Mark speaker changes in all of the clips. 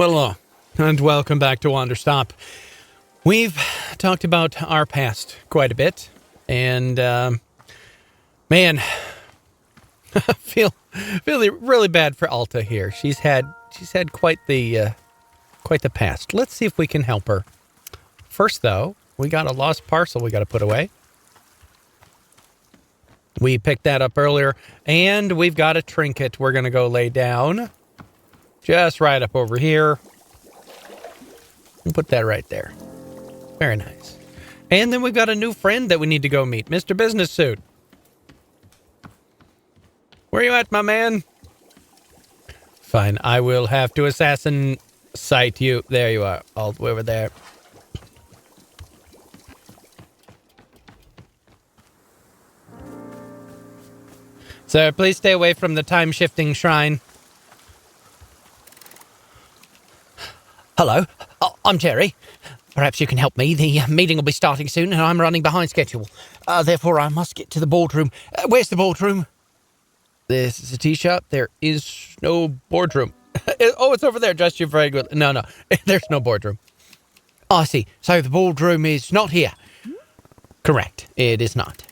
Speaker 1: Well, hello, and welcome back to Wanderstop. We've talked about our past quite a bit, and man, I feel really bad for Alta here. She's had quite the past. Let's see if we can help her. First, though, we got a lost parcel we got to put away. We picked that up earlier, and we've got a trinket we're going to go lay down. Just right up over here. We'll put that right there. Very nice. And then we've got a new friend that we need to go meet. Mr. Business Suit. Where you at, my man? Fine. I will have to assassinate you. There you are. All the way over there. Sir, please stay away from the time-shifting shrine.
Speaker 2: Hello, I'm Jerry. Perhaps you can help me. The meeting will be starting soon and I'm running behind schedule. Therefore, I must get to the boardroom. Where's the boardroom?
Speaker 1: This is a tea shop. There is no boardroom. Oh, it's over there. Just you very good. No. There's no boardroom.
Speaker 2: I see. So the boardroom is not here.
Speaker 1: Correct. It is not.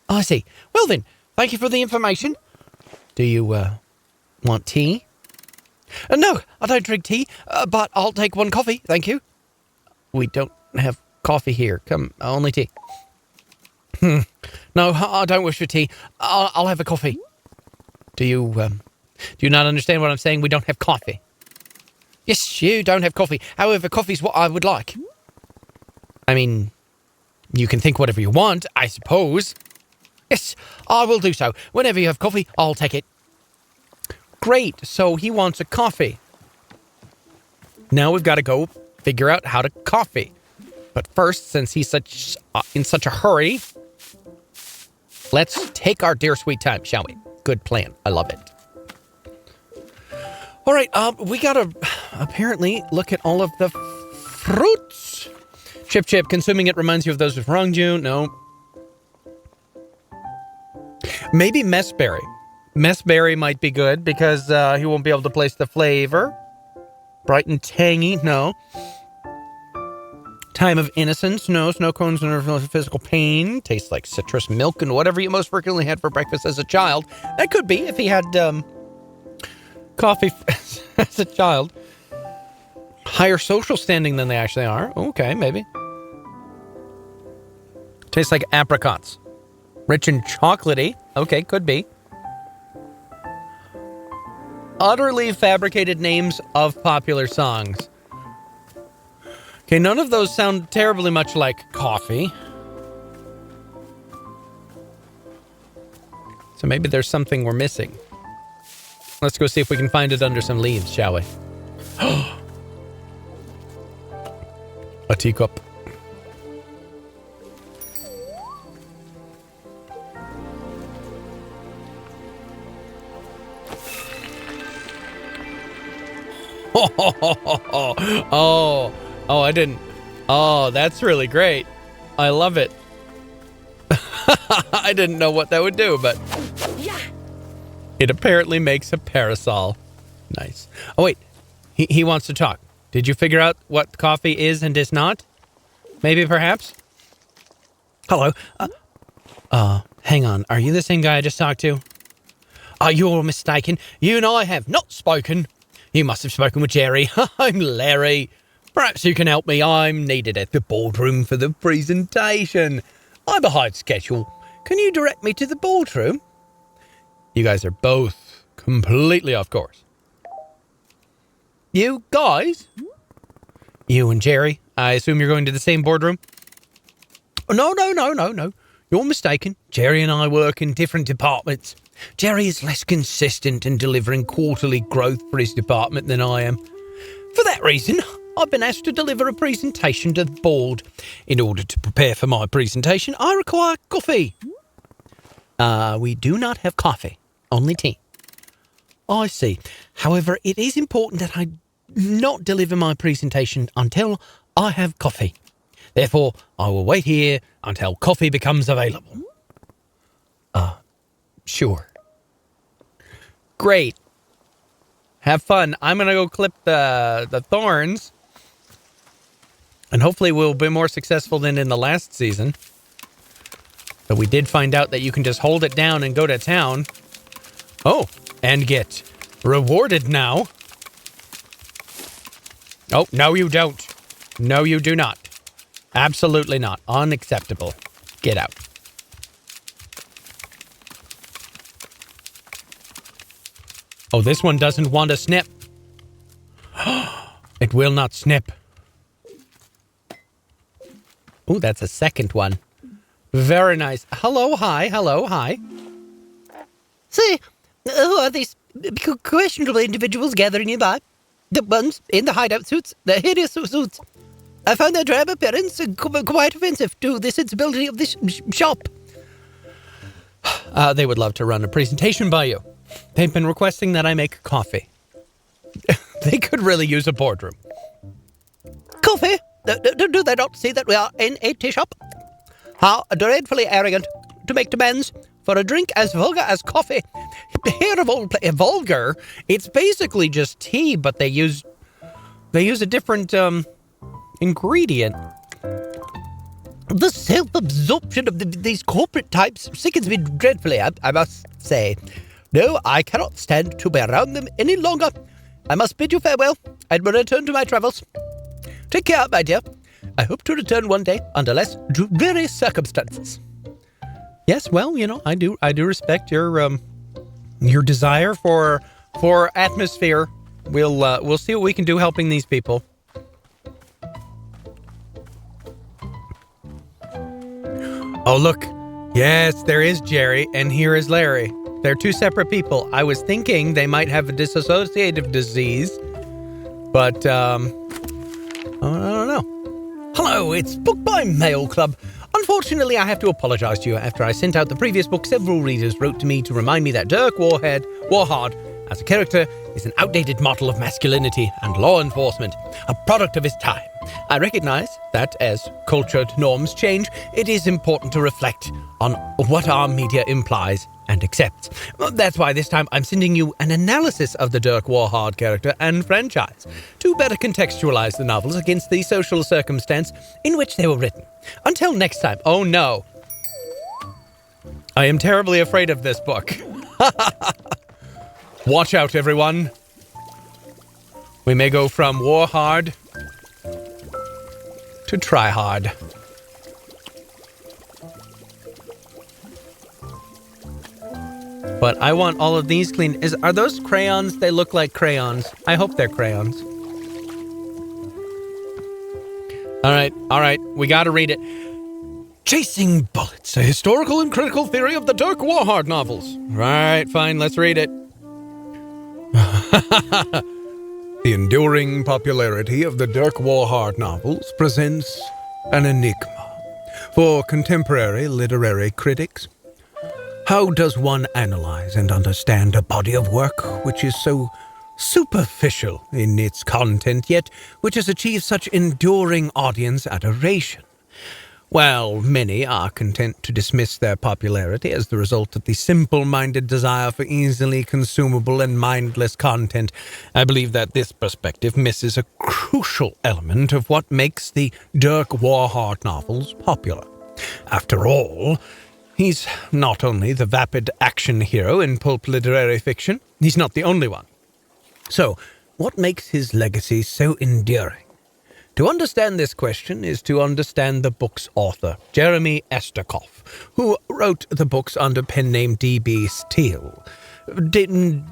Speaker 2: I see. Well then, thank you for the information.
Speaker 1: Do you, want tea?
Speaker 2: No, I don't drink tea, but I'll take one coffee, thank you.
Speaker 1: We don't have coffee here. Come, only tea.
Speaker 2: No, I don't wish for tea. I'll have a coffee.
Speaker 1: Do you not understand what I'm saying? We don't have coffee.
Speaker 2: Yes, you don't have coffee. However, coffee's what I would like.
Speaker 1: I mean, you can think whatever you want, I suppose.
Speaker 2: Yes, I will do so. Whenever you have coffee, I'll take it.
Speaker 1: Great, so he wants a coffee. Now we've got to go figure out how to coffee. But first, since he's in such a hurry, let's take our dear sweet time, shall we? Good plan. I love it. All right, we got to apparently look at all of the fruits. Chip, consuming it reminds you of those who've wronged you. No. Maybe messberry. Messberry might be good because he won't be able to place the flavor. Bright and tangy, no. Time of innocence, no. Snow cones and physical pain. Tastes like citrus milk and whatever you most frequently had for breakfast as a child. That could be if he had coffee as a child. Higher social standing than they actually are. Okay, maybe. Tastes like apricots. Rich and chocolatey. Okay, could be. Utterly fabricated names of popular songs. Okay, none of those sound terribly much like coffee. So maybe there's something we're missing. Let's go see if we can find it under some leaves, shall we? A teacup. I didn't. Oh, that's really great. I love it. I didn't know what that would do, but it apparently makes a parasol. Nice. Oh, wait. He wants to talk. Did you figure out what coffee is and is not? Maybe, perhaps?
Speaker 2: Hello.
Speaker 1: Hang on. Are you the same guy I just talked to?
Speaker 2: You're mistaken. You and I have not spoken. You must have spoken with Jerry. I'm Larry. Perhaps you can help me. I'm needed at the boardroom for the presentation. I'm behind schedule. Can you direct me to the boardroom?
Speaker 1: You guys are both completely off course.
Speaker 2: You guys?
Speaker 1: You and Jerry? I assume you're going to the same boardroom?
Speaker 2: No. You're mistaken. Jerry and I work in different departments. Jerry is less consistent in delivering quarterly growth for his department than I am. For that reason, I've been asked to deliver a presentation to the board. In order to prepare for my presentation, I require coffee.
Speaker 1: We do not have coffee, only tea.
Speaker 2: I see. However, it is important that I not deliver my presentation until I have coffee. Therefore, I will wait here until coffee becomes available.
Speaker 1: Sure. Great. Have fun. I'm going to go clip the thorns. And hopefully we'll be more successful than in the last season. But we did find out that you can just hold it down and go to town. Oh, and get rewarded now. Oh, no you don't. No you do not. Absolutely not. Unacceptable. Get out. Oh, this one doesn't want to snip. It will not snip. Oh, that's a second one. Very nice. Hello, hi, hello, hi.
Speaker 2: See, who are these questionable individuals gathering nearby? The ones in the hideout suits, the hideous suits. I found their drab appearance quite offensive to the sensibility of this shop.
Speaker 1: They would love to run a presentation by you. They've been requesting that I make coffee. They could really use a boardroom.
Speaker 2: Coffee? Do they not see that we are in a tea shop? How dreadfully arrogant to make demands for a drink as vulgar as coffee.
Speaker 1: Here of all vulgar, it's basically just tea, but they use a different ingredient.
Speaker 2: The self-absorption of these corporate types sickens me dreadfully, I must say. No, I cannot stand to be around them any longer. I must bid you farewell and will return to my travels. Take care, my dear. I hope to return one day under less dreary circumstances.
Speaker 1: Yes, well, you know, I do respect your desire for atmosphere. We'll see what we can do helping these people. Oh, look. Yes, there is Jerry, and here is Larry. They're two separate people. I was thinking they might have a dissociative disease, but, I don't know.
Speaker 2: Hello, it's Book by Mail Club. Unfortunately, I have to apologize to you. After I sent out the previous book, several readers wrote to me to remind me that Dirk Warhard, as a character, is an outdated model of masculinity and law enforcement, a product of his time. I recognize that as cultured norms change, it is important to reflect on what our media implies and accepts. That's why this time I'm sending you an analysis of the Dirk Warhard character and franchise to better contextualize the novels against the social circumstance in which they were written. Until next time, oh no. I am terribly afraid of this book. Watch out, everyone. We may go from war hard to try hard. But I want all of these clean. Are those crayons? They look like crayons. I hope they're crayons. All right. We gotta read it. Chasing Bullets, a historical and critical theory of the Dirk Warhard novels. Right, fine, let's read it. The enduring popularity of the Dirk Warhard novels presents an enigma for contemporary literary critics. How does one analyze and understand a body of work which is so superficial in its content, yet which has achieved such enduring audience adoration? While many are content to dismiss their popularity as the result of the simple-minded desire for easily consumable and mindless content, I believe that this perspective misses a crucial element of what makes the Dirk Warhard novels popular. After all, he's not only the vapid action hero in pulp literary fiction, he's not the only one. So, what makes his legacy so enduring? To understand this question is to understand the book's author, Jeremy Estakoff, who wrote the books under pen name D.B. Steele, did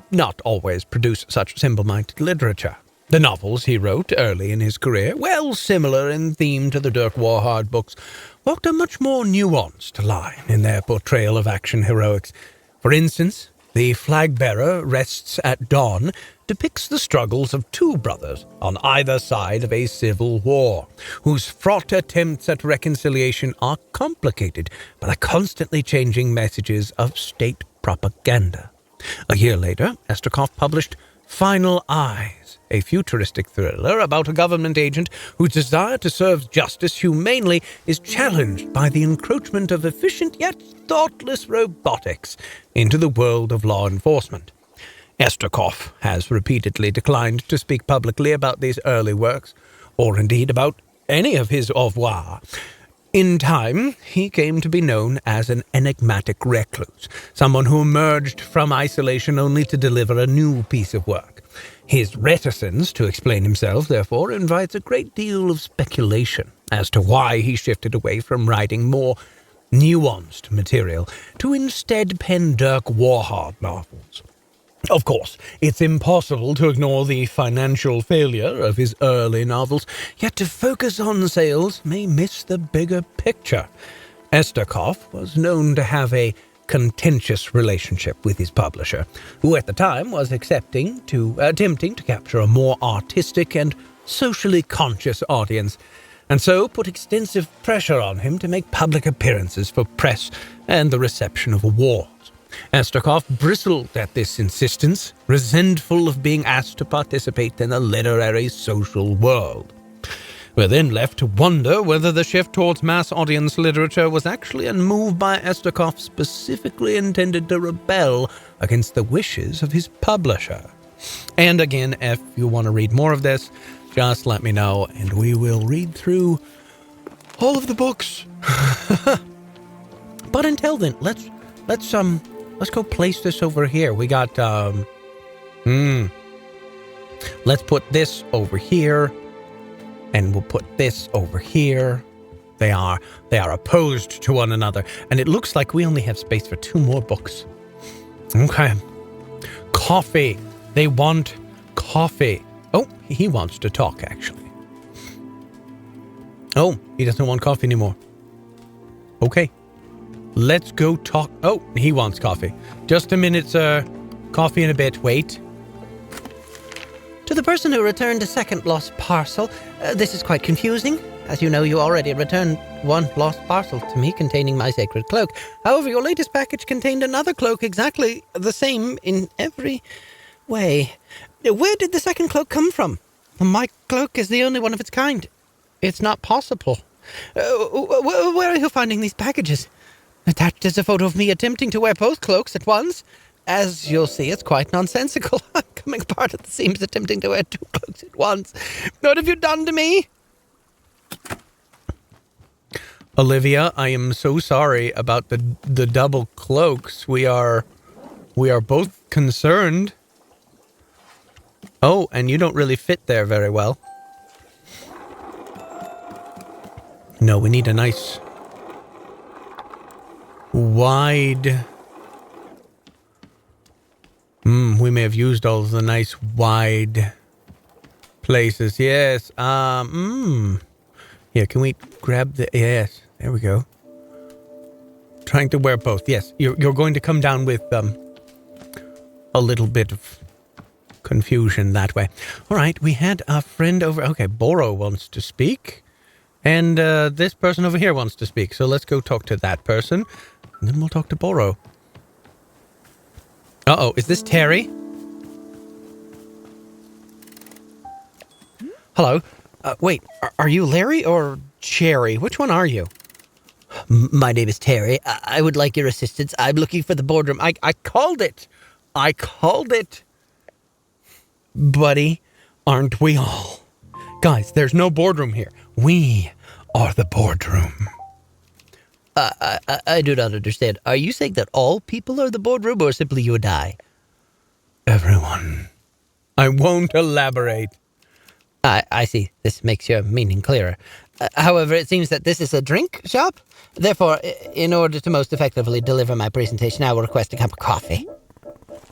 Speaker 2: not always produce such simple-minded literature. The novels he wrote early in his career, well similar in theme to the Dirk Warhard books, walked a much more nuanced line in their portrayal of action heroics. For instance, The Flag Bearer Rests at Dawn depicts the struggles of two brothers on either side of a civil war, whose fraught attempts at reconciliation are complicated by the constantly changing messages of state propaganda. A year later, Estakoff published Final Eyes, a futuristic thriller about a government agent whose desire to serve justice humanely is challenged by the encroachment of efficient yet thoughtless robotics into the world of law enforcement. Estakov has repeatedly declined to speak publicly about these early works, or indeed about any of his oeuvre. In time, he came to be known as an enigmatic recluse, someone who emerged from isolation only to deliver a new piece of work. His reticence to explain himself, therefore, invites a great deal of speculation as to why he shifted away from writing more nuanced material to instead pen Dirk Warhard novels. Of course, it's impossible to ignore the financial failure of his early novels, yet to focus on sales may miss the bigger picture. Estakov was known to have a contentious relationship with his publisher, who at the time was attempting to capture a more artistic and socially conscious audience, and so put extensive pressure on him to make public appearances for press and the reception of awards. Estakov bristled at this insistence, resentful of being asked to participate in the literary social world. We're then left to wonder whether the shift towards mass audience literature was actually a move by Estakov specifically intended to rebel against the wishes of his publisher. And again, if you want to read more of this, just let me know, and we will read through all of the books. But until then, let's go place this over here. We got let's put this over here, and we'll put this over here. They are opposed to one another, and it looks like we only have space for 2 more books. Okay. Coffee. They want coffee. Oh, he wants to talk, actually. Oh, he doesn't want coffee anymore. Okay. Let's go talk. Oh, he wants coffee. Just a minute, sir. Coffee in a bit. Wait.
Speaker 3: To the person who returned a second lost parcel, this is quite confusing. As you know, you already returned one lost parcel to me containing my sacred cloak. However, your latest package contained another cloak exactly the same in every way. Where did the second cloak come from? My cloak is the only one of its kind. It's not possible. Where are you finding these packages? Attached is a photo of me attempting to wear both cloaks at once. As you'll see, it's quite nonsensical. I'm coming apart at the seams attempting to wear 2 cloaks at once. What have you done to me?
Speaker 2: Olivia, I am so sorry about the double cloaks. We are both concerned. Oh, and you don't really fit there very well. No, we need a nice wide. We may have used all of the nice wide places. Yes. Yeah, can we grab the... Yes, there we go. Trying to wear both. Yes, you're going to come down with a little bit of confusion that way. All right, we had a friend over... Okay, Boro wants to speak. And this person over here wants to speak. So let's go talk to that person. And then we'll talk to Boro. Uh-oh, is this Terry?
Speaker 3: Hello. Wait, are you Larry or Cherry? Which one are you? My name is Terry. I would like your assistance. I'm looking for the boardroom.
Speaker 2: I called it. I called it. Buddy, aren't we all? Guys, there's no boardroom here. We are the boardroom.
Speaker 3: I do not understand. Are you saying that all people are the boardroom or simply you and I?
Speaker 2: Everyone. I won't elaborate.
Speaker 3: I see. This makes your meaning clearer. However, it seems that this is a drink shop. Therefore, in order to most effectively deliver my presentation, I will request a cup of coffee.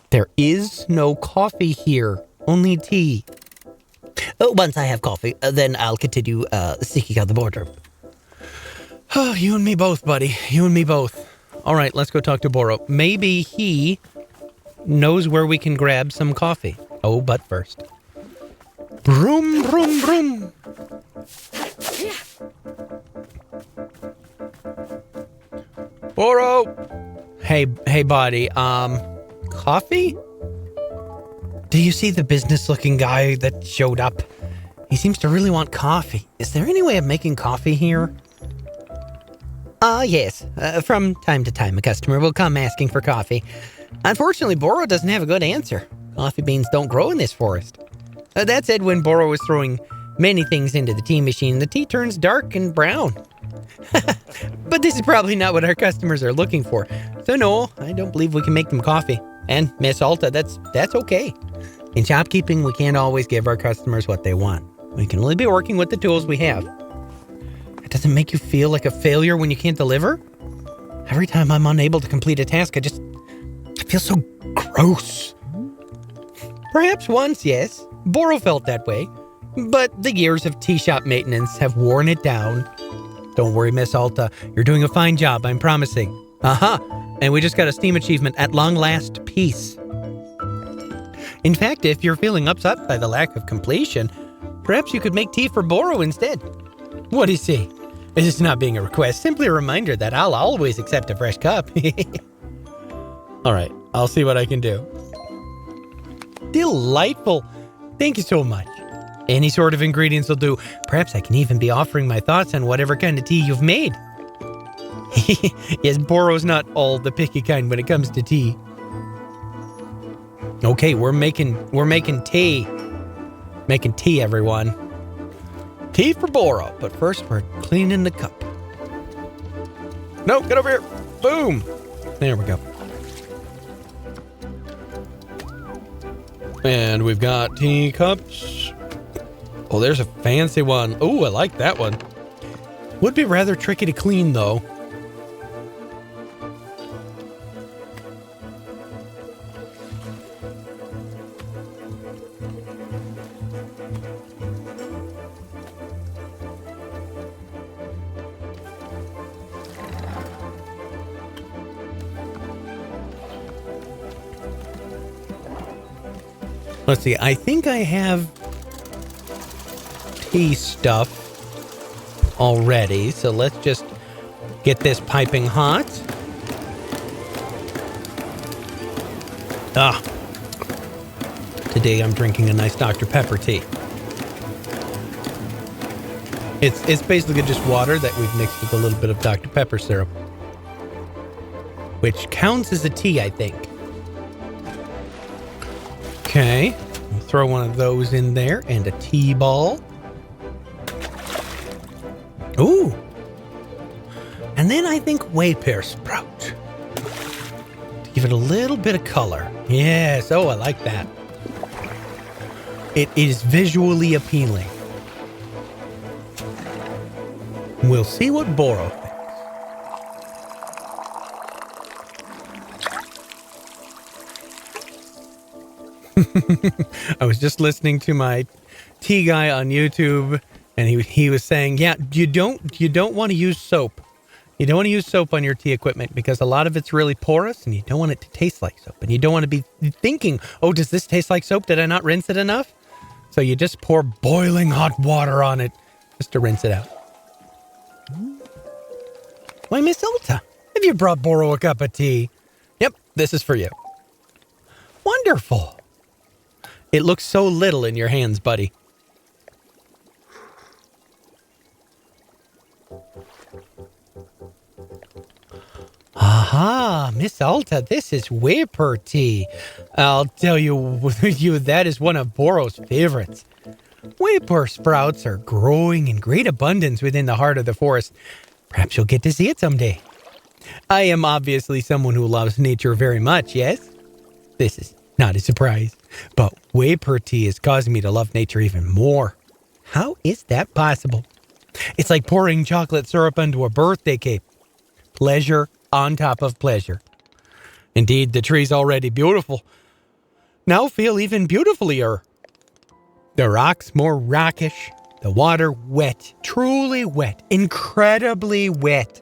Speaker 2: There is no coffee here. Only tea.
Speaker 3: Once I have coffee, then I'll continue seeking out the boardroom.
Speaker 2: Oh, you and me both, buddy. You and me both. All right, let's go talk to Boro. Maybe he knows where we can grab some coffee. Oh, but first. Broom, broom, broom. Boro! Hey, buddy. Coffee?
Speaker 3: Do you see the business-looking guy that showed up? He seems to really want coffee. Is there any way of making coffee here? Yes. From time to time, a customer will come asking for coffee. Unfortunately, Boro doesn't have a good answer. Coffee beans don't grow in this forest. That said, when Boro is throwing many things into the tea machine, the tea turns dark and brown. But this is probably not what our customers are looking for. So no, I don't believe we can make them coffee. And Miss Alta, that's okay. In shopkeeping, we can't always give our customers what they want. We can only be working with the tools we have. It doesn't make you feel like a failure when you can't deliver? Every time I'm unable to complete a task, I feel so gross. Perhaps once, yes. Boro felt that way. But the years of tea shop maintenance have worn it down. Don't worry, Miss Alta. You're doing a fine job, I'm promising. And we just got a Steam achievement at long last, peace. In fact, if you're feeling upset by the lack of completion, perhaps you could make tea for Boro instead. What do you say? This is not being a request, simply a reminder that I'll always accept a fresh cup.
Speaker 1: All right, I'll see what I can do.
Speaker 3: Delightful. Thank you so much. Any sort of ingredients will do. Perhaps I can even be offering my thoughts on whatever kind of tea you've made. Yes, Boro's not all the picky kind when it comes to tea. Okay, we're making tea. Making tea, everyone. Tea for Boro, but first we're cleaning the cup.
Speaker 1: No, get over here. Boom.
Speaker 3: There we go.
Speaker 1: And we've got teacups. Oh, there's a fancy one. Oh, I like that one. Would be rather tricky to clean, though. Let's see. I think I have tea stuff already. So let's just get this piping hot. Today I'm drinking a nice Dr. Pepper tea. It's basically just water that we've mixed with a little bit of Dr. Pepper syrup, which counts as a tea, I think. Okay, we'll throw one of those in there and a tea ball. Ooh. And then I think waypear sprout. To give it a little bit of color. Yes, oh, I like that. It is visually appealing. We'll see what Boro thinks. I was just listening to my tea guy on YouTube, and he was saying, yeah, you don't want to use soap. You don't want to use soap on your tea equipment because a lot of it's really porous, and you don't want it to taste like soap. And you don't want to be thinking, oh, does this taste like soap? Did I not rinse it enough? So you just pour boiling hot water on it just to rinse it out. Why, Miss Ulta, have you brought Boro a cup of tea? Yep, this is for you. Wonderful. It looks so little in your hands, buddy. Aha, Miss Alta, this is waypear tea. I'll tell you, that is one of Boro's favorites. Waypear sprouts are growing in great abundance within the heart of the forest. Perhaps you'll get to see it someday. I am obviously someone who loves nature very much, yes? This is not a surprise, but waypear tea is causing me to love nature even more. How is that possible? It's like pouring chocolate syrup into a birthday cake. Pleasure on top of pleasure. Indeed, the tree's already beautiful. Now feel even beautifulier. The rocks more rockish, the water wet, truly wet, incredibly wet.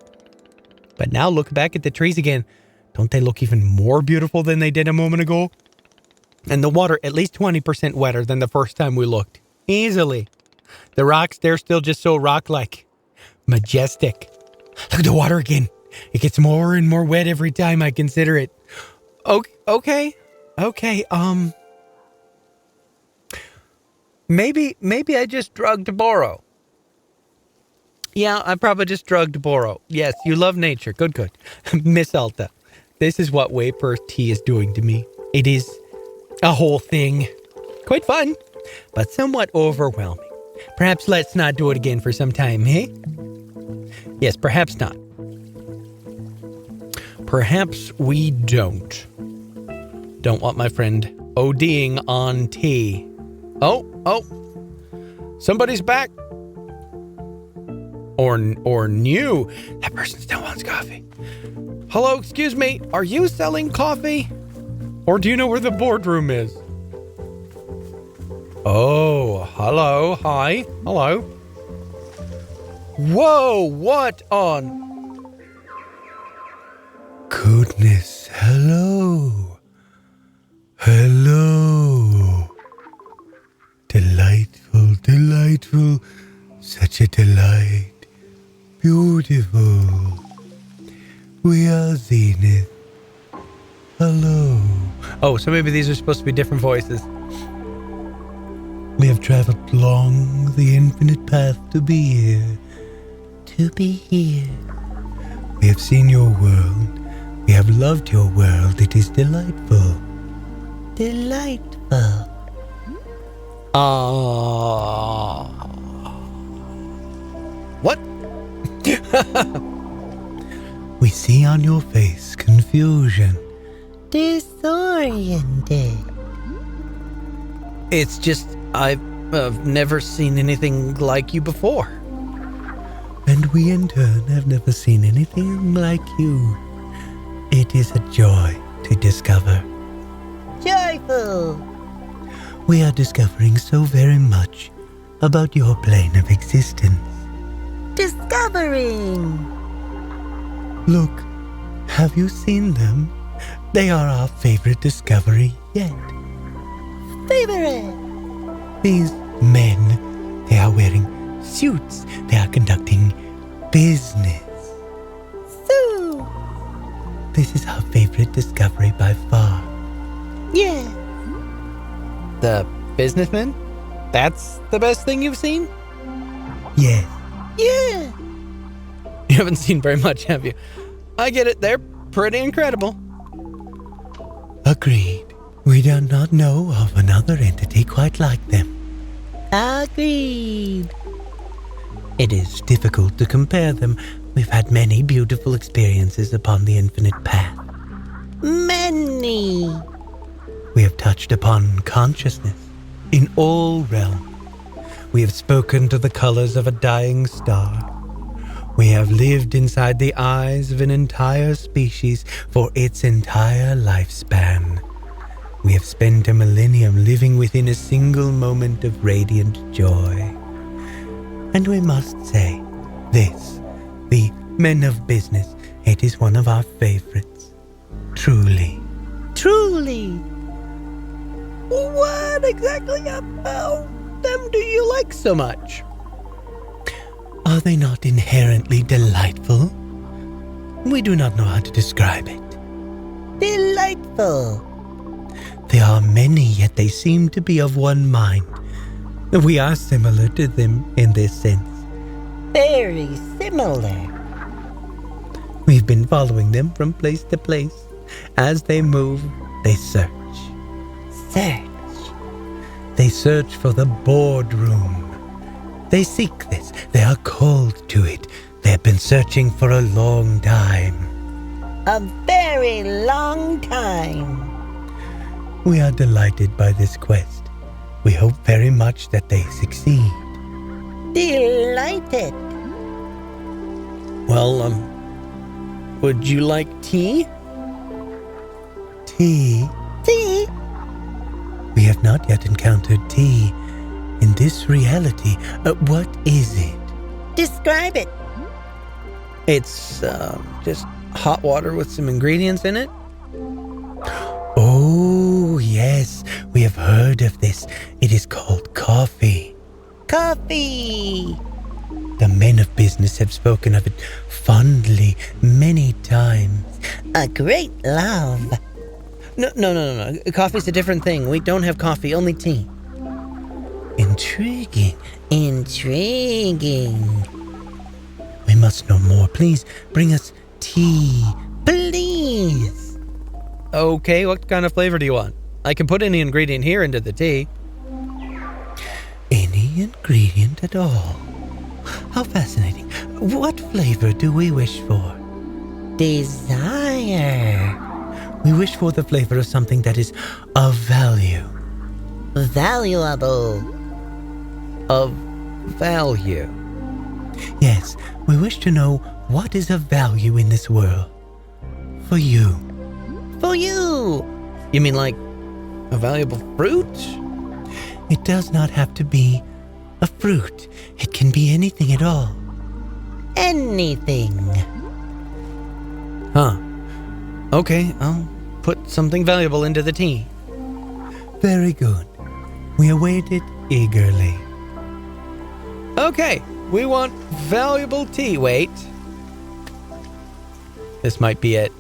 Speaker 1: But now look back at the trees again. Don't they look even more beautiful than they did a moment ago? And the water at least 20% wetter than the first time we looked. Easily. The rocks, they're still just so rock-like. Majestic. Look at the water again. It gets more and more wet every time I consider it. Okay. Maybe I just drugged Boro. Yeah, I probably just drugged Boro. Yes, you love nature. Good. Miss Alta, this is what waypear tea is doing to me. It is
Speaker 2: a whole thing. Quite fun, but somewhat overwhelming. Perhaps let's not do it again for some time, eh? Yes, perhaps not. Perhaps we don't. Don't want my friend ODing on tea. Oh, somebody's back. Or new. That person still wants coffee. Hello, excuse me. Are you selling coffee? Or do you know where the boardroom is? Oh, hello. Hi. Hello. Whoa, what on? Goodness, hello. Hello. Delightful, delightful. Such a delight. Beautiful. We are Zenith. Hello. Oh, so maybe these are supposed to be different voices. We have traveled long the infinite path to be here. To be here. We have seen your world. We have loved your world. It is delightful. Delightful. What? We see on your face confusion.
Speaker 3: Disoriented.
Speaker 2: It's just, I've never seen anything like you before. And we in turn have never seen anything like you. It is a joy to discover.
Speaker 3: Joyful.
Speaker 2: We are discovering so very much about your plane of existence.
Speaker 3: Discovering.
Speaker 2: Look, have you seen them? They are our favorite discovery yet.
Speaker 3: Favorite.
Speaker 2: These men, they are wearing suits. They are conducting business.
Speaker 3: So.
Speaker 2: This is our favorite discovery by far.
Speaker 3: Yeah.
Speaker 2: The businessman? That's the best thing you've seen? Yes.
Speaker 3: Yeah.
Speaker 2: You haven't seen very much, have you? I get it. They're pretty incredible. Agreed. We do not know of another entity quite like them.
Speaker 3: Agreed.
Speaker 2: It is difficult to compare them. We've had many beautiful experiences upon the infinite path.
Speaker 3: Many.
Speaker 2: We have touched upon consciousness in all realms. We have spoken to the colors of a dying star. We have lived inside the eyes of an entire species for its entire lifespan. We have spent a millennium living within a single moment of radiant joy. And we must say, this, the men of business, it is one of our favorites. Truly.
Speaker 3: Truly.
Speaker 2: What exactly about them do you like so much? Are they not inherently delightful? We do not know how to describe it.
Speaker 3: Delightful.
Speaker 2: There are many, yet they seem to be of one mind. We are similar to them in this sense.
Speaker 3: Very similar.
Speaker 2: We've been following them from place to place. As they move, they search.
Speaker 3: Search.
Speaker 2: They search for the boardroom. They seek this. They are called to it. They have been searching for a long time.
Speaker 3: A very long time.
Speaker 2: We are delighted by this quest. We hope very much that they succeed.
Speaker 3: Delighted.
Speaker 2: Well, would you like tea? Tea?
Speaker 3: Tea.
Speaker 2: We have not yet encountered tea. In this reality, what is it?
Speaker 3: Describe it.
Speaker 2: It's just hot water with some ingredients in it. Oh, yes, we have heard of this. It is called coffee.
Speaker 3: Coffee.
Speaker 2: The men of business have spoken of it fondly many times.
Speaker 3: A great love.
Speaker 2: No. Coffee's a different thing. We don't have coffee, only tea. Intriguing.
Speaker 3: Intriguing.
Speaker 2: We must know more. Please bring us tea.
Speaker 3: Please.
Speaker 2: Okay, what kind of flavor do you want?
Speaker 1: I can put any ingredient here into the tea.
Speaker 2: Any ingredient at all. How fascinating. What flavor do we wish for?
Speaker 3: Desire.
Speaker 2: We wish for the flavor of something that is of value.
Speaker 3: Valuable.
Speaker 1: Of value.
Speaker 2: Yes, we wish to know what is of value in this world. For you.
Speaker 3: For you.
Speaker 1: You mean like a valuable fruit?
Speaker 2: It does not have to be a fruit. It can be anything at all.
Speaker 3: Anything.
Speaker 1: Huh. Okay, I'll put something valuable into the tea.
Speaker 2: Very good. We await it eagerly.
Speaker 1: Okay, we want valuable tea. Wait. This might be it.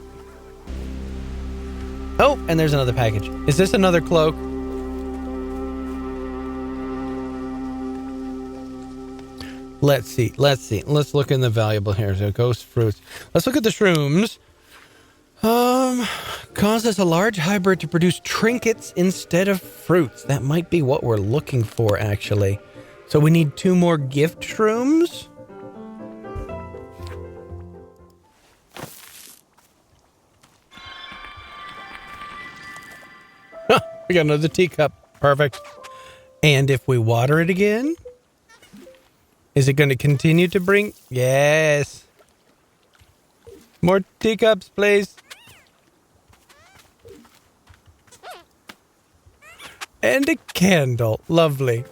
Speaker 1: Oh, and there's another package. Is this another cloak? Let's see. Let's look in the valuable here. So ghost fruits. Let's look at the shrooms. Causes a large hybrid to produce trinkets instead of fruits. That might be what we're looking for, actually. So we need 2 more gift shrooms. We got another teacup. Perfect. And if we water it again, is it going to continue to bring? Yes. More teacups, please. And a candle. Lovely.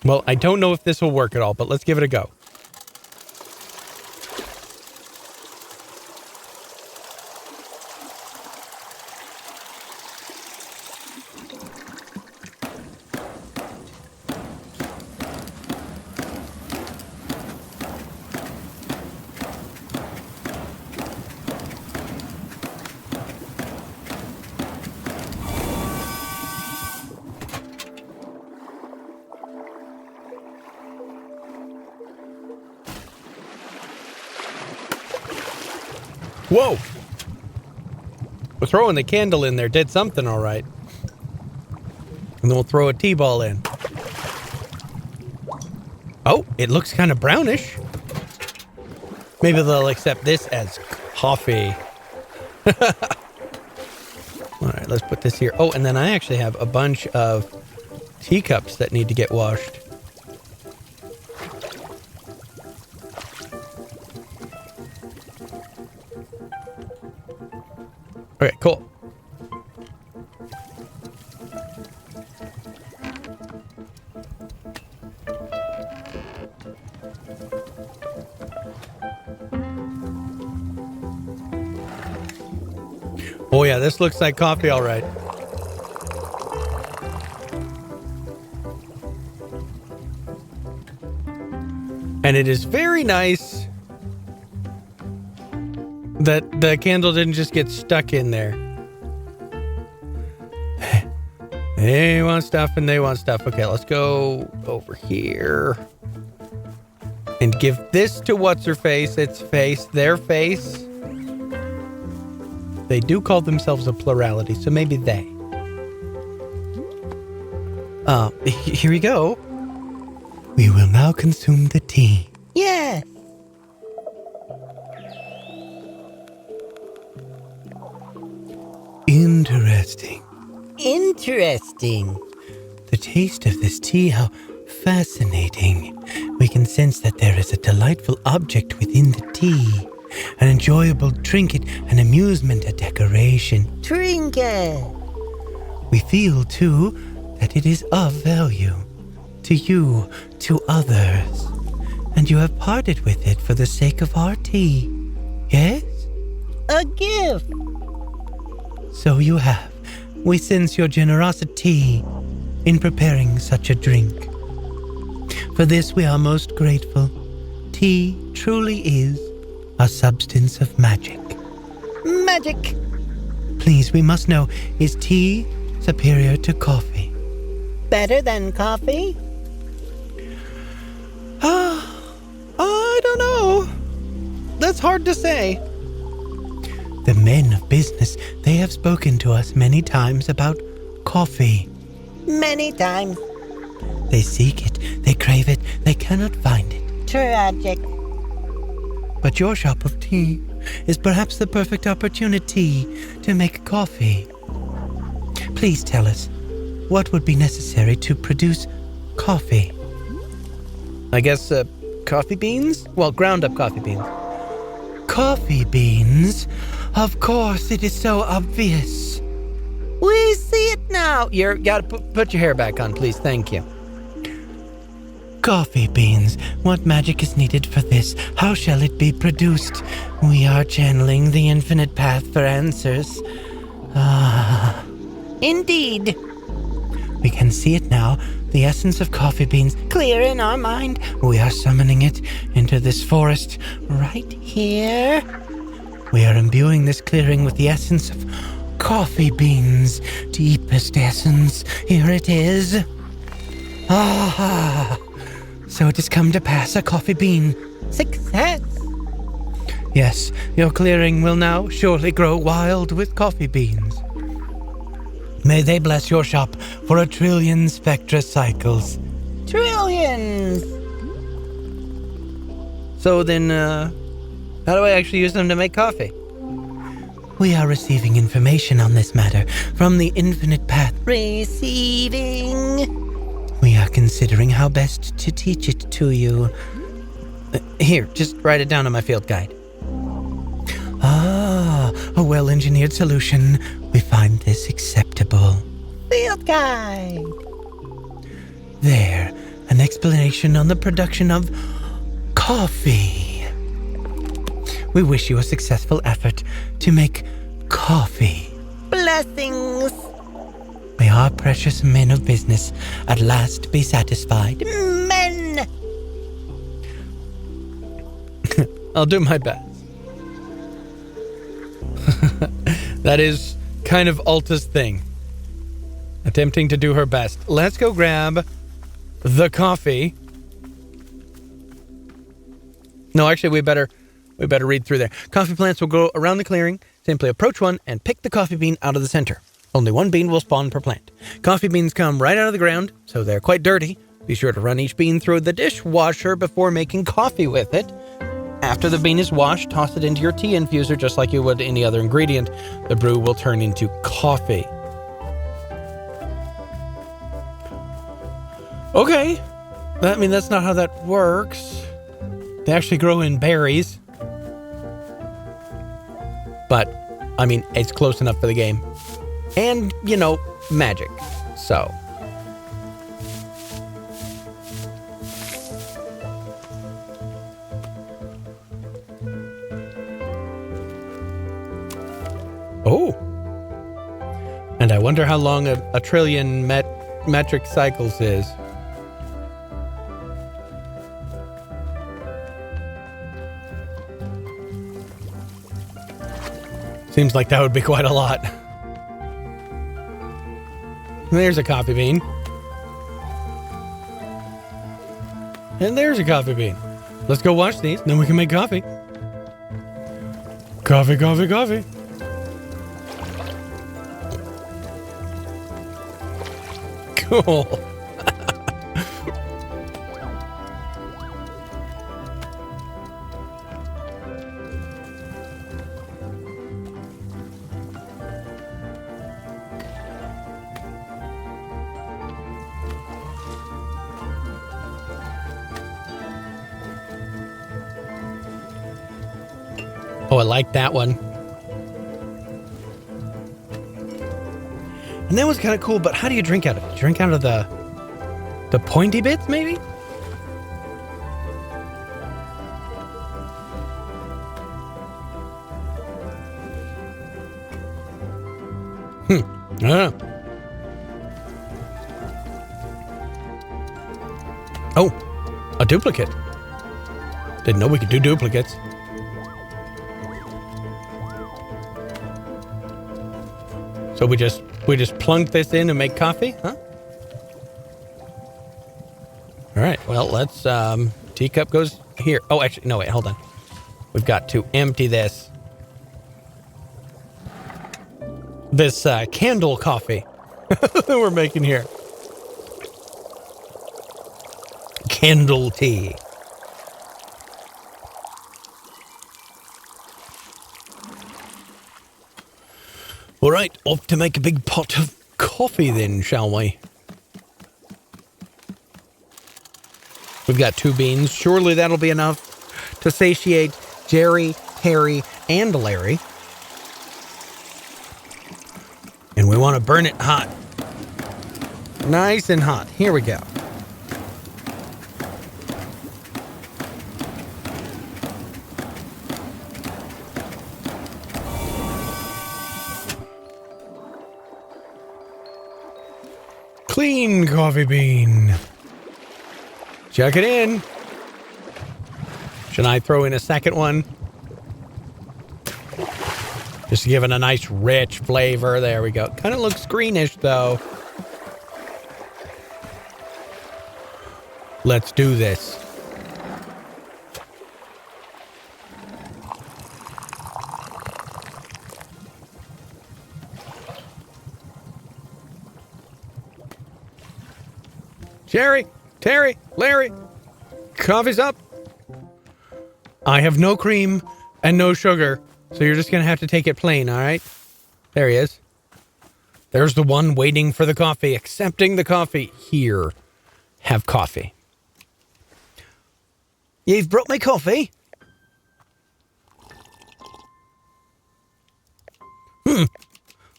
Speaker 1: Well, I don't know if this will work at all, but let's give it a go. Whoa! We're throwing the candle in there. Did something all right. And then we'll throw a tea ball in. Oh, it looks kind of brownish. Maybe they'll accept this as coffee. All right, let's put this here. Oh, and then I actually have a bunch of teacups that need to get washed. Okay, cool. Oh yeah, this looks like coffee, all right. And it is very nice that the candle didn't just get stuck in there. They want stuff and they want stuff. Okay, let's go over here. And give this to what's-her-face. Its face. Their face. They do call themselves a plurality, so maybe they. Here we go.
Speaker 2: We will now consume the tea.
Speaker 3: Yes.
Speaker 2: Interesting.
Speaker 3: Interesting.
Speaker 2: The taste of this tea, how fascinating. We can sense that there is a delightful object within the tea. An enjoyable trinket, an amusement, a decoration.
Speaker 3: Trinket.
Speaker 2: We feel, too, that it is of value. To you, to others. And you have parted with it for the sake of our tea. Yes?
Speaker 3: A gift.
Speaker 2: So you have. We sense your generosity in preparing such a drink. For this we are most grateful. Tea truly is a substance of magic.
Speaker 3: Magic.
Speaker 2: Please, we must know, is tea superior to coffee?
Speaker 3: Better than coffee?
Speaker 1: I don't know. That's hard to say.
Speaker 2: The men of business, they have spoken to us many times about coffee.
Speaker 3: Many times.
Speaker 2: They seek it, they crave it, they cannot find it.
Speaker 3: Tragic.
Speaker 2: But your shop of tea is perhaps the perfect opportunity to make coffee. Please tell us, what would be necessary to produce coffee?
Speaker 1: I guess, coffee beans? Well, ground up coffee beans.
Speaker 2: Coffee beans? Of course, it is so obvious.
Speaker 3: We see it now.
Speaker 1: You gotta put your hair back on, please. Thank you.
Speaker 2: Coffee beans. What magic is needed for this? How shall it be produced? We are channeling the infinite path for answers.
Speaker 3: Indeed.
Speaker 2: We can see it now. The essence of coffee beans, clear in our mind. We are summoning it into this forest right here. We are imbuing this clearing with the essence of coffee beans. Deepest essence. Here it is. So it has come to pass, a coffee bean.
Speaker 3: Success.
Speaker 2: Yes, your clearing will now surely grow wild with coffee beans. May they bless your shop for 1 trillion spectra cycles.
Speaker 3: Trillions.
Speaker 1: So then, how do I actually use them to make coffee?
Speaker 2: We are receiving information on this matter from the infinite path.
Speaker 3: Receiving.
Speaker 2: We are considering how best to teach it to you.
Speaker 1: Here, just write it down on my field guide.
Speaker 2: A well-engineered solution. We find this acceptable.
Speaker 3: Field guide.
Speaker 2: There, an explanation on the production of coffee. We wish you a successful effort to make coffee.
Speaker 3: Blessings.
Speaker 2: May our precious men of business at last be satisfied.
Speaker 3: Men.
Speaker 1: I'll do my best. That is kind of Alta's thing. Attempting to do her best. Let's go grab the coffee. No, actually, we better read through there. Coffee plants will grow around the clearing. Simply approach one and pick the coffee bean out of the center. Only 1 bean will spawn per plant. Coffee beans come right out of the ground, so they're quite dirty. Be sure to run each bean through the dishwasher before making coffee with it. After the bean is washed, toss it into your tea infuser just like you would any other ingredient. The brew will turn into coffee. Okay. That's not how that works. They actually grow in berries. But, it's close enough for the game. And, magic. So. Oh. And I wonder how long a trillion metric cycles is. Seems like that would be quite a lot. There's a coffee bean. And there's a coffee bean. Let's go wash these, then we can make coffee. Coffee, coffee, coffee. Cool. Oh, I like that one. And that was kind of cool, but how do you drink out of it? Drink out of the pointy bits, maybe? I don't know. Oh, a duplicate. Didn't know we could do duplicates. So we just plunk this in and make coffee, huh? All right, well, let's teacup goes here. Oh, actually, no, wait, hold on. We've got to empty this candle coffee that we're making here. Candle tea. All right, off to make a big pot of coffee then, shall we? We've got 2 beans. Surely that'll be enough to satiate Jerry, Harry, and Larry. And we want to burn it hot. Nice and hot. Here we go. Clean coffee bean. Chuck it in. Should I throw in a second one? Just to give it a nice rich flavor. There we go. Kind of looks greenish though. Let's do this. Jerry, Terry, Larry, coffee's up. I have no cream and no sugar, so you're just going to have to take it plain, all right? There he is. There's the one waiting for the coffee, accepting the coffee. Here, have coffee. You've brought me coffee?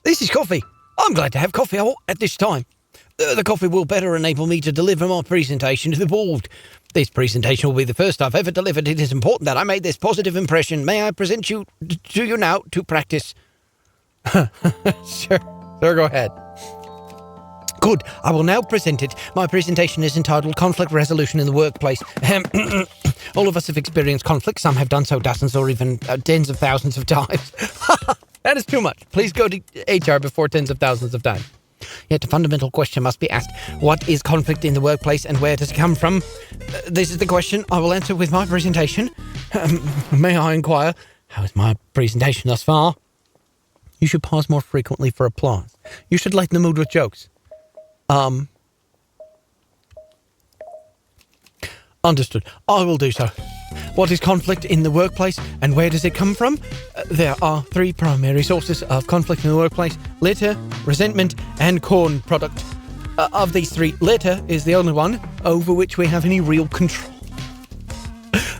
Speaker 1: This is coffee. I'm glad to have coffee at this time. The coffee will better enable me to deliver my presentation to the board. This presentation will be the first I've ever delivered. It is important that I made this positive impression. May I present you to you now to practice? Sure, go ahead. Good. I will now present it. My presentation is entitled Conflict Resolution in the Workplace. All of us have experienced conflict. Some have done so dozens or even tens of thousands of times. That is too much. Please go to HR before tens of thousands of times. Yet a fundamental question must be asked. What is conflict in the workplace and where does it come from? This is the question I will answer with my presentation. May I inquire, how is my presentation thus far? You should pause more frequently for applause. You should lighten the mood with jokes. Understood. I will do so. What is conflict in the workplace and where does it come from? There are 3 primary sources of conflict in the workplace: litter, resentment, and corn product. Of these 3, litter is the only one over which we have any real control.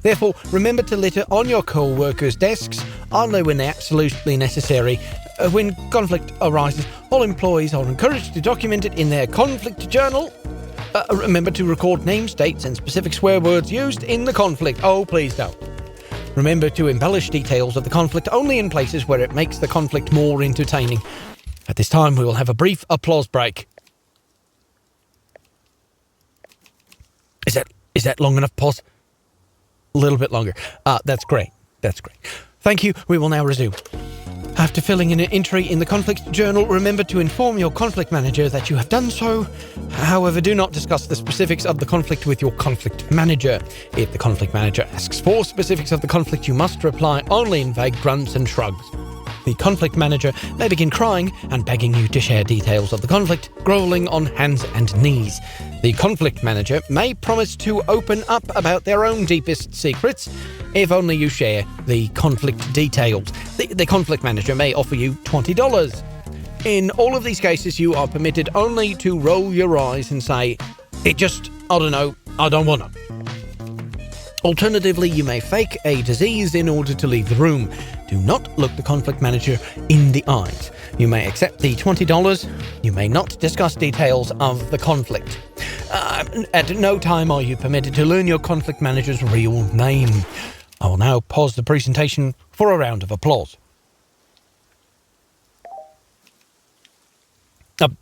Speaker 1: Therefore, remember to litter on your co-workers' desks only when absolutely necessary. When conflict arises, all employees are encouraged to document it in their conflict journal. Remember to record names, dates, and specific swear words used in the conflict. Oh, please don't. Remember to embellish details of the conflict only in places where it makes the conflict more entertaining. At this time, we will have a brief applause break. Is that long enough? Pause. A little bit longer. That's great. That's great. Thank you. We will now resume. After filling in an entry in the conflict journal, remember to inform your conflict manager that you have done so. However, do not discuss the specifics of the conflict with your conflict manager. If the conflict manager asks for specifics of the conflict, you must reply only in vague grunts and shrugs. The conflict manager may begin crying and begging you to share details of the conflict, groveling on hands and knees. The conflict manager may promise to open up about their own deepest secrets if only you share the conflict details. The conflict manager may offer you $20. In all of these cases, you are permitted only to roll your eyes and say, I don't know, I don't want to. Alternatively, you may fake a disease in order to leave the room. Do not look the conflict manager in the eyes. You may accept the $20. You may not discuss details of the conflict. At no time are you permitted to learn your conflict manager's real name. I will now pause the presentation for a round of applause.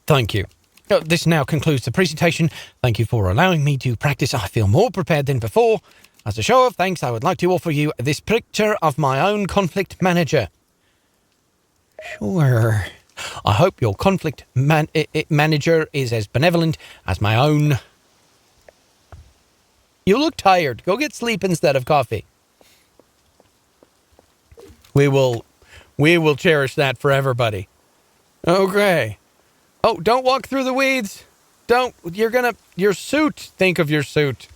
Speaker 1: Thank you. This now concludes the presentation. Thank you for allowing me to practice. I feel more prepared than before. As a show of thanks, I would like to offer you this picture of my own conflict manager. Sure. I hope your conflict manager is as benevolent as my own. You look tired. Go get sleep instead of coffee. We will cherish that forever, buddy. Okay. Oh, don't walk through the weeds. Don't. Your suit. Think of your suit.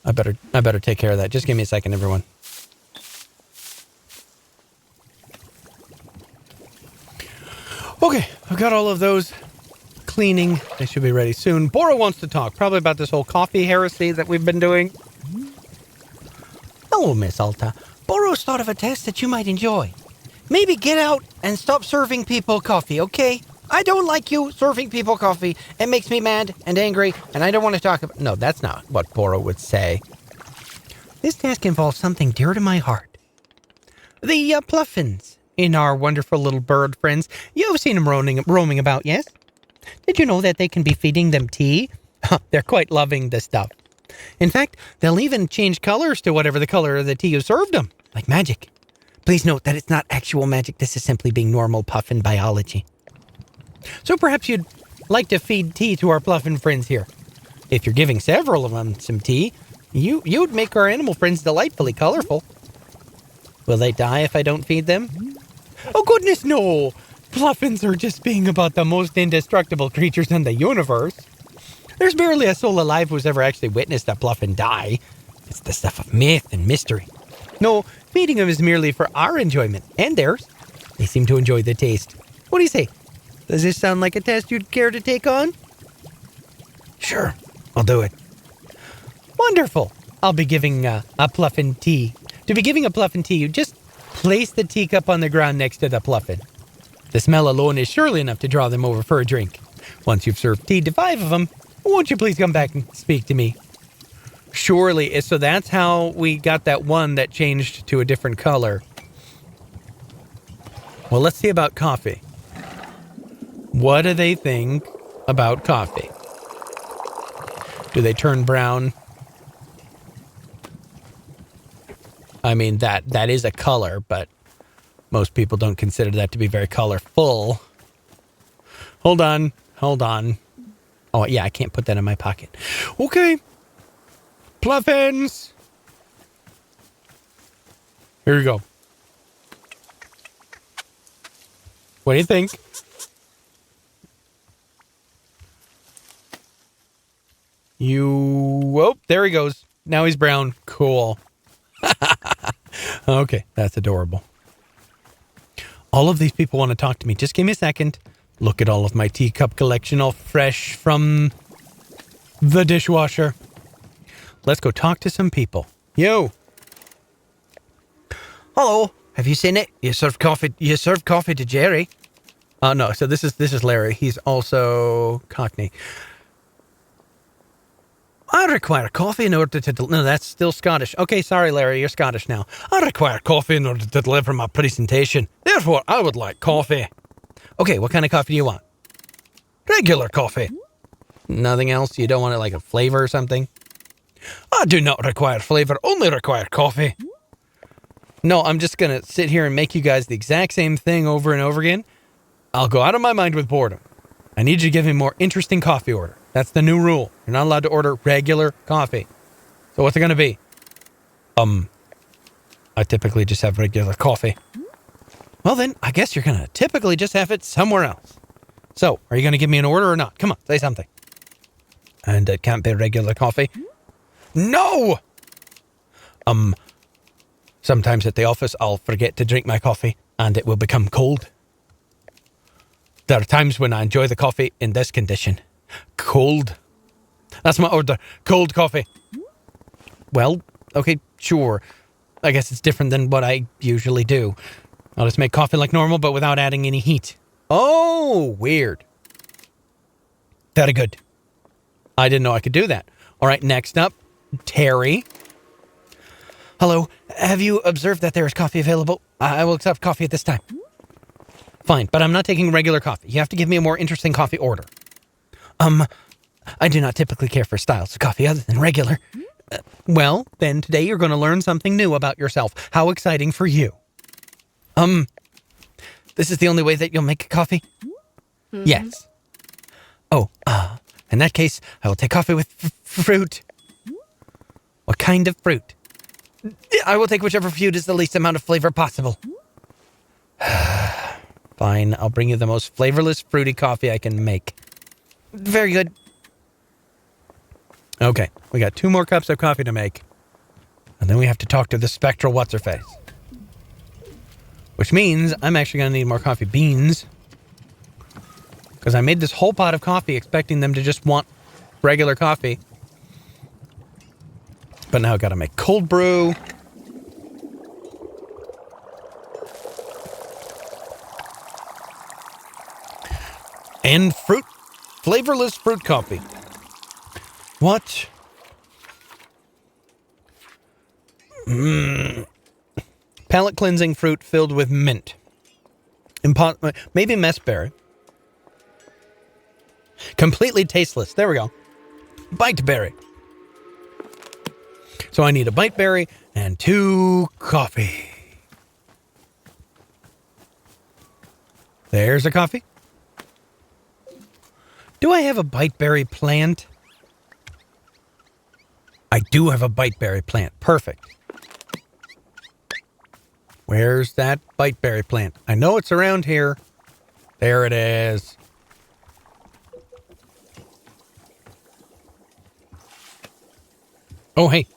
Speaker 1: I better take care of that. Just give me a second, everyone. Okay, I've got all of those cleaning. They should be ready soon. Boro wants to talk, probably about this whole coffee heresy that we've been doing.
Speaker 3: Hello, Miss Alta. Boro's thought of a test that you might enjoy. Maybe get out and stop serving people coffee, okay? I don't like you serving people coffee. It makes me mad and angry, and I don't want to talk about... No, that's not what Boro would say. This task involves something dear to my heart. The Pluffins in our wonderful little bird friends. You've seen them roaming about, yes? Did you know that they can be feeding them tea? They're quite loving this stuff. In fact, they'll even change colors to whatever the color of the tea you served them, like magic. Please note that it's not actual magic. This is simply being normal puffin biology. So perhaps you'd like to feed tea to our Pluffin friends here. If you're giving several of them some tea, you'd make our animal friends delightfully colorful. Will they die if I don't feed them? Oh, goodness, no. Pluffins are just being about the most indestructible creatures in the universe. There's barely a soul alive who's ever actually witnessed a Pluffin die. It's the stuff of myth and mystery. No, feeding them is merely for our enjoyment and theirs. They seem to enjoy the taste. What do you say? Does this sound like a test you'd care to take on? Sure, I'll do it. Wonderful. I'll be giving a Pluffin tea. To be giving a Pluffin tea, you just place the teacup on the ground next to the Pluffin. The smell alone is surely enough to draw them over for a drink. Once you've served tea to 5 of them, won't you please come back and speak to me? Surely. So that's how we got that one that changed to a different color. Well, let's see about coffee. What do they think about coffee? Do they turn brown? I mean, that is a color, but most people don't consider that to be very colorful. Hold on. Oh, yeah, I can't put that in my pocket. Okay. Pluffins. Here we go. What do you think? Oh, there he goes. Now he's brown. Cool. Okay, that's adorable. All of these people want to talk to me. Just give me a second. Look at all of my teacup collection, all fresh from the dishwasher. Let's go talk to some people. Yo. Hello. Have you seen it? You served coffee to Jerry. No. So this is Larry. He's also Cockney. I require coffee in order to... No, that's still Scottish. Okay, sorry, Larry. You're Scottish now. I require coffee in order to deliver my presentation. Therefore, I would like coffee. Okay, what kind of coffee do you want? Regular coffee. Nothing else? You don't want it like a flavor or something? I do not require flavor, only require coffee. No, I'm just going to sit here and make you guys the exact same thing over and over again. I'll go out of my mind with boredom. I need you to give me a more interesting coffee order. That's the new rule. You're not allowed to order regular coffee. So what's it going to be? I typically just have regular coffee. Well then, I guess you're going to typically just have it somewhere else. So, are you going to give me an order or not? Come on, say something. And it can't be regular coffee? No! Sometimes at the office, I'll forget to drink my coffee and it will become cold. There are times when I enjoy the coffee in this condition. Cold. That's my order. Cold coffee. Well, okay, sure. I guess it's different than what I usually do. I'll just make coffee like normal, but without adding any heat. Oh, weird. Very good. I didn't know I could do that. All right, next up, Terry. Hello. Have you observed that there is coffee available? I will accept coffee at this time. Fine, but I'm not taking regular coffee. You have to give me a more interesting coffee order. I do not typically care for styles of coffee other than regular. Well, then today you're going to learn something new about yourself. How exciting for you. This is the only way that you'll make coffee? Mm-hmm. Yes. Oh, in that case, I will take coffee with fruit.
Speaker 2: What kind of fruit? I will take whichever fruit is the least amount of flavor possible. Fine, I'll bring you the most flavorless, fruity coffee I can make. Very good. Okay, we got 2 more cups of coffee to make. And then we have to talk to the spectral what's-her-face. Which means I'm actually going to need more coffee beans. Because I made this whole pot of coffee expecting them to just want regular coffee. But now I've got to make cold brew. And flavorless fruit coffee. What? Palate cleansing fruit filled with mint. Maybe messberry. Completely tasteless. There we go. Biteberry. So I need a biteberry and 2 coffee. There's a coffee. Do I have a biteberry plant? I do have a biteberry plant. Perfect. Where's that biteberry plant? I know it's around here. There it is. Oh, hey.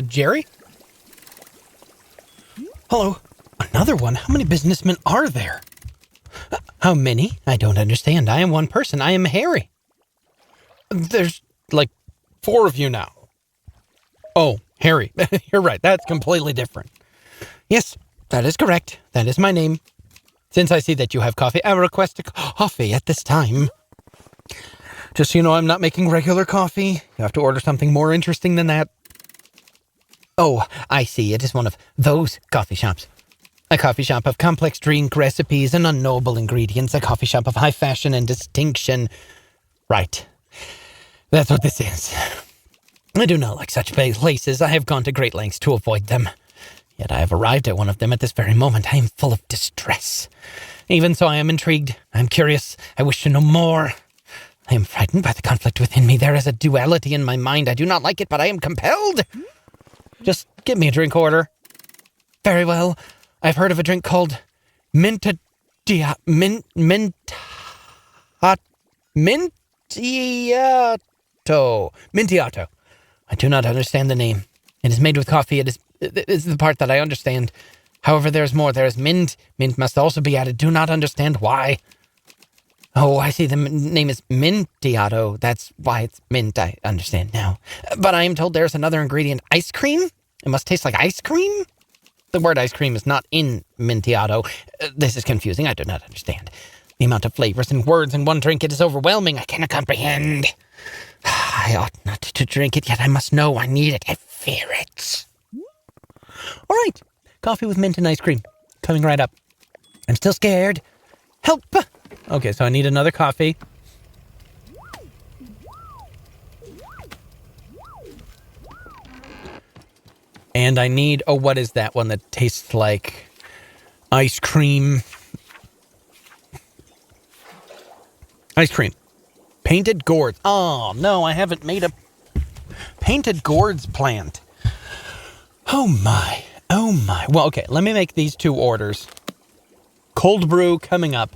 Speaker 2: Jerry? Hello. Another one? How many businessmen are there? How many? I don't understand. I am one person. I am Harry. There's like 4 of you now. Oh, Harry. You're right. That's completely different. Yes, that is correct. That is my name. Since I see that you have coffee, I request a coffee at this time. Just so you know, I'm not making regular coffee. You have to order something more interesting than that. Oh, I see. It is one of those coffee shops. A coffee shop of complex drink recipes and unknowable ingredients. A coffee shop of high fashion and distinction. Right. That's what this is. I do not like such places. I have gone to great lengths to avoid them. Yet I have arrived at one of them at this very moment. I am full of distress. Even so, I am intrigued. I am curious. I wish to know more. I am frightened by the conflict within me. There is a duality in my mind. I do not like it, but I am compelled. Just give me a drink order. Very well. I've heard of a drink called Mintiato. I do not understand the name. It is made with coffee. It is the part that I understand. However, there is more. There is mint. Mint must also be added. Do not understand why. Oh, I see. The name is Mintiato. That's why it's mint. I understand now. But I am told there's another ingredient. Ice cream? It must taste like ice cream? The word ice cream is not in Mintiato. This is confusing. I do not understand. The amount of flavors and words in one drink, it is overwhelming. I cannot comprehend. I ought not to drink it, yet I must know. I need it. I fear it. All right. Coffee with mint and ice cream. Coming right up. I'm still scared. Help! Okay, so I need another coffee. And I need... Oh, what is that one that tastes like ice cream? Ice cream. Painted gourds. Oh, no, I haven't made a painted gourds plant. Oh, my. Oh, my. Well, okay, let me make these 2 orders. Cold brew coming up.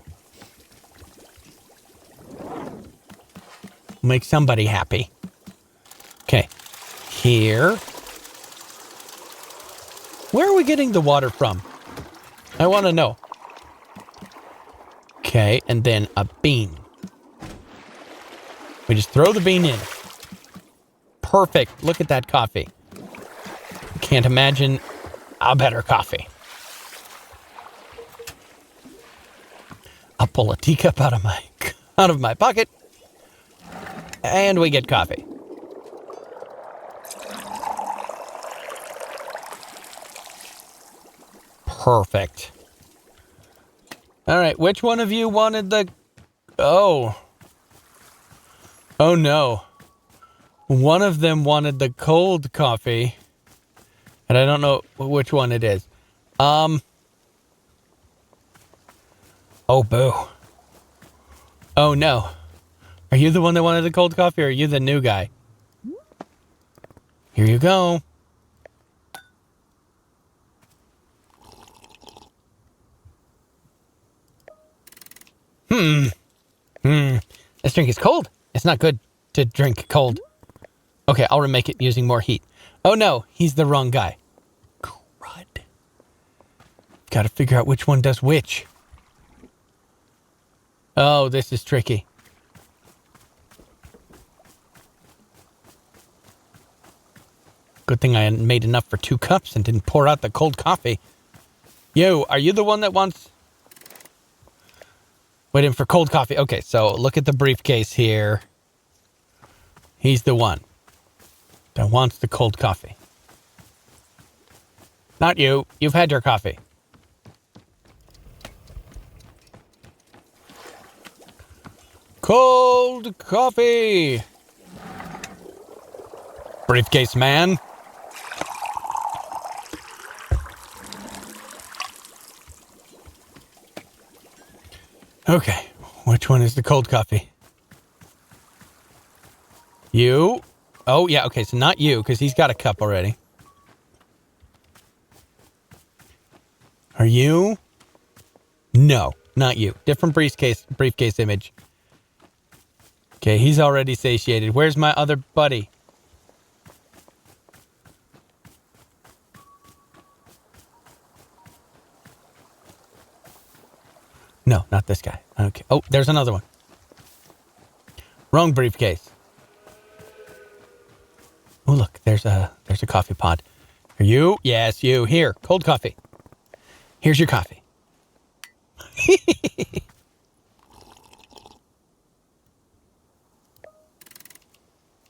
Speaker 2: Make somebody happy. Okay. Here. Where are we getting the water from? I want to know. Okay, and then a bean. We just throw the bean in. Perfect. Look at that coffee. Can't imagine a better coffee. I'll pull a teacup out of my pocket. And we get coffee. Perfect. All right, which one of you wanted the... Oh. Oh, no. One of them wanted the cold coffee. And I don't know which one it is. Oh, boo. Oh, no. Are you the one that wanted the cold coffee, or are you the new guy?
Speaker 1: Here you go. This drink is cold. It's not good to drink cold. Okay, I'll remake it using more heat. Oh no, he's the wrong guy. Crud. Gotta figure out which one does which. Oh, this is tricky. Good thing I made enough for 2 cups and didn't pour out the cold coffee. Yo, are you the one that wants... Waiting for cold coffee. Okay, so look at the briefcase here. He's the one that wants the cold coffee. Not you. You've had your coffee. Cold coffee. Briefcase man. Okay, which one is the cold coffee? You? Oh, yeah, okay, so not you, because he's got a cup already. Are you? No, not you. Different briefcase image. Okay, he's already satiated. Where's my other buddy? No, not this guy. Okay. Oh, there's another one. Wrong briefcase. Oh, look, there's a coffee pod. Are you? Yes, you. Here, cold coffee. Here's your coffee.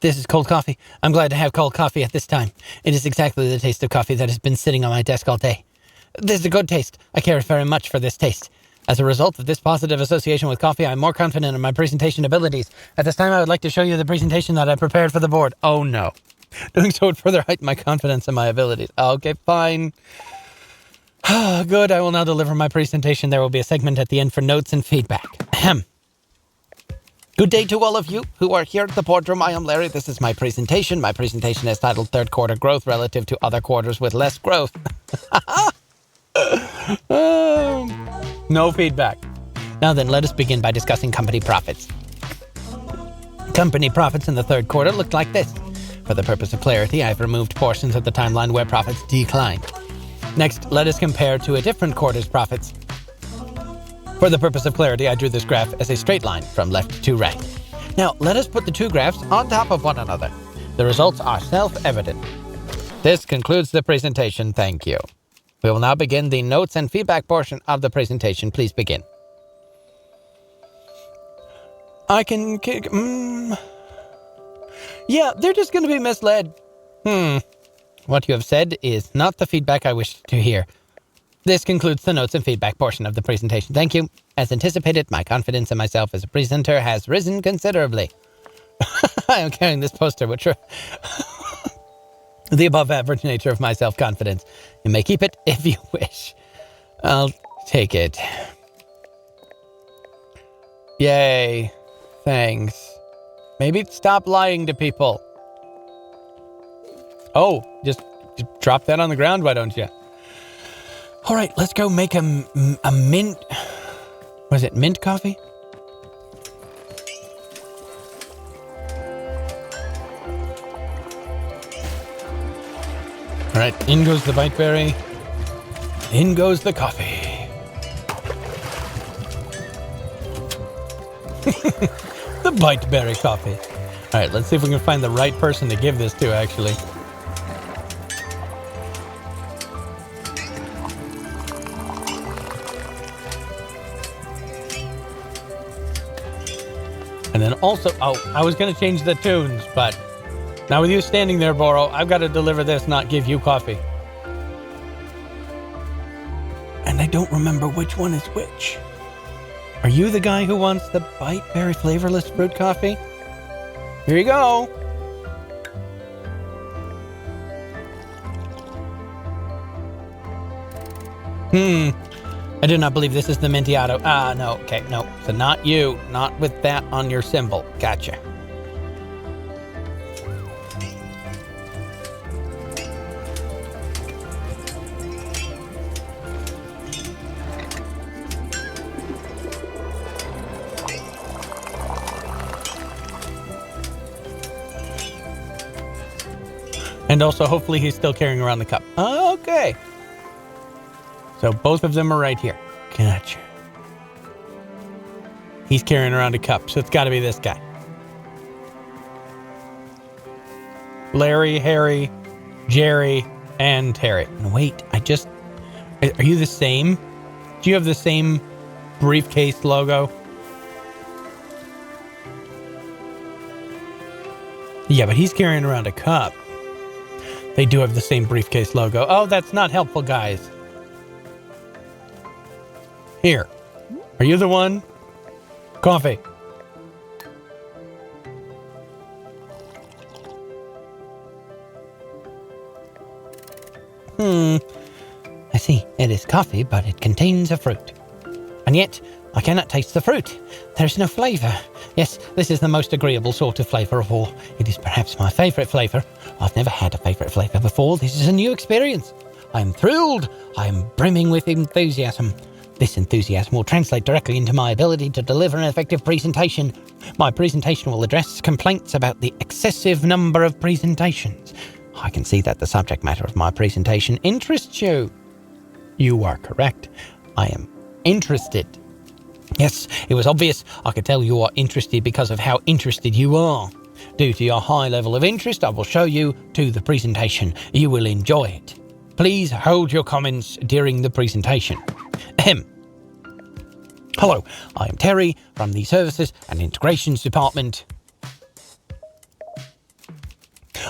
Speaker 1: This is cold coffee. I'm glad to have cold coffee at this time. It is exactly the taste of coffee that has been sitting on my desk all day. This is a good taste. I care very much for this taste. As a result of this positive association with coffee, I'm more confident in my presentation abilities. At this time, I would like to show you the presentation that I prepared for the board. Oh, no. Doing so would further heighten my confidence in my abilities. Okay, fine. Good, I will now deliver my presentation. There will be a segment at the end for notes and feedback. Ahem. Good day to all of you who are here at the boardroom. I am Larry. This is my presentation. My presentation is titled Third Quarter Growth Relative to Other Quarters with Less Growth. No feedback. Now then, let us begin by discussing company profits. Company profits in the third quarter looked like this. For the purpose of clarity, I've removed portions of the timeline where profits declined. Next, let us compare to a different quarter's profits. For the purpose of clarity, I drew this graph as a straight line from left to right. Now, let us put the two graphs on top of one another. The results are self-evident. This concludes the presentation. Thank you. We will now begin the notes and feedback portion of the presentation. Please begin. I can kick... Yeah, they're just going to be misled. What you have said is not the feedback I wish to hear. This concludes the notes and feedback portion of the presentation. Thank you. As anticipated, my confidence in myself as a presenter has risen considerably. I am carrying this poster, which... the above-average nature of my self-confidence. You may keep it if you wish. I'll take it. Yay. Thanks. Maybe stop lying to people. Oh, just drop that on the ground, why don't you? All right, let's go make a mint... Was it mint coffee? All right, in goes the biteberry. In goes the coffee. The biteberry coffee. All right, let's see if we can find the right person to give this to, actually. And then also, I was going to change the tunes, but now with you standing there, Boro, I've got to deliver this, not give you coffee. And I don't remember which one is which. Are you the guy who wants the biteberry flavorless fruit coffee? Here you go. I do not believe this is the Mintiato. No, okay, no. So not you, not with that on your symbol. Gotcha. And also, hopefully, he's still carrying around the cup. Okay. So both of them are right here. Gotcha. He's carrying around a cup, so it's got to be this guy. Larry, Harry, Jerry, and Terry. And wait, are you the same? Do you have the same briefcase logo? Yeah, but he's carrying around a cup. They do have the same briefcase logo. Oh, that's not helpful, guys. Here. Are you the one? Coffee.
Speaker 3: I see. It is coffee, but it contains a fruit. And yet, I cannot taste the fruit. There is no flavor. Yes, this is the most agreeable sort of flavor of all. It is perhaps my favorite flavor. I've never had a favorite flavor before. This is a new experience. I am thrilled. I am brimming with enthusiasm. This enthusiasm will translate directly into my ability to deliver an effective presentation. My presentation will address complaints about the excessive number of presentations. I can see that the subject matter of my presentation interests you. You are correct. I am interested. Yes, it was obvious. I could tell you are interested because of how interested you are. Due to your high level of interest, I will show you to the presentation. You will enjoy it. Please hold your comments during the presentation. Ahem. Hello, I am Terry from the Services and Integrations Department.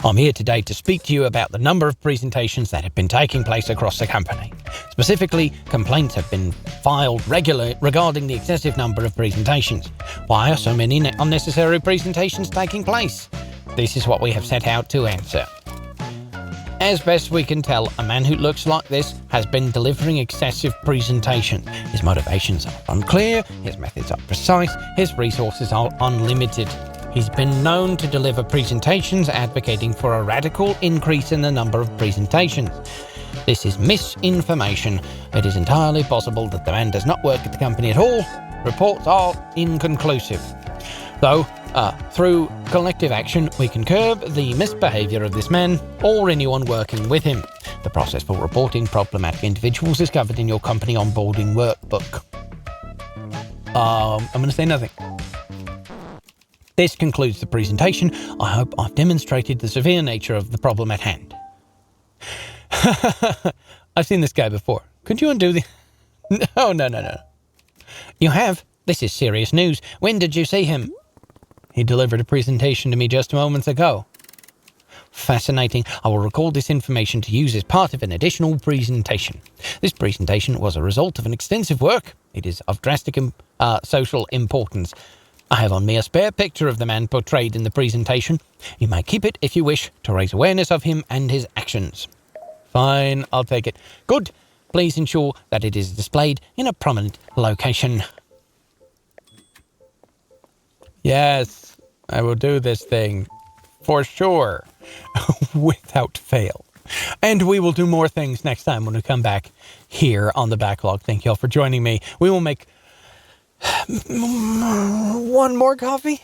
Speaker 3: I'm here today to speak to you about the number of presentations that have been taking place across the company. Specifically, complaints have been filed regularly regarding the excessive number of presentations. Why are so many unnecessary presentations taking place? This is what we have set out to answer. As best we can tell, a man who looks like this has been delivering excessive presentations. His motivations are unclear, his methods are precise, his resources are unlimited. He's been known to deliver presentations advocating for a radical increase in the number of presentations. This is misinformation. It is entirely possible that the man does not work at the company at all. Reports are inconclusive. Though, through collective action, we can curb the misbehavior of this man or anyone working with him. The process for reporting problematic individuals is covered in your company onboarding workbook. I'm going to say nothing. This concludes the presentation. I hope I've demonstrated the severe nature of the problem at hand. I've seen this guy before. Could you undo the... No. You have? This is serious news. When did you see him? He delivered a presentation to me just moments ago. Fascinating. I will record this information to use as part of an additional presentation. This presentation was a result of an extensive work. It is of drastic social importance. I have on me a spare picture of the man portrayed in the presentation. You may keep it if you wish to raise awareness of him and his actions. Fine, I'll take it. Good. Please ensure that it is displayed in a prominent location. Yes, I will do this thing. For sure. Without fail. And we will do more things next time when we come back here on the BackLog. Thank you all for joining me. We will make one more coffee,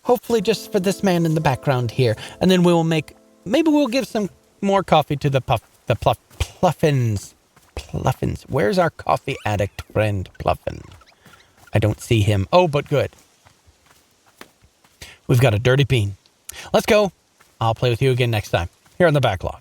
Speaker 3: hopefully just for this man in the background here, and then maybe we'll give some more coffee to the Pluffins. Where's our coffee addict friend Pluffin? I don't see him. Oh, but good. We've got a dirty bean. Let's go. I'll play with you again next time here on the BackLog.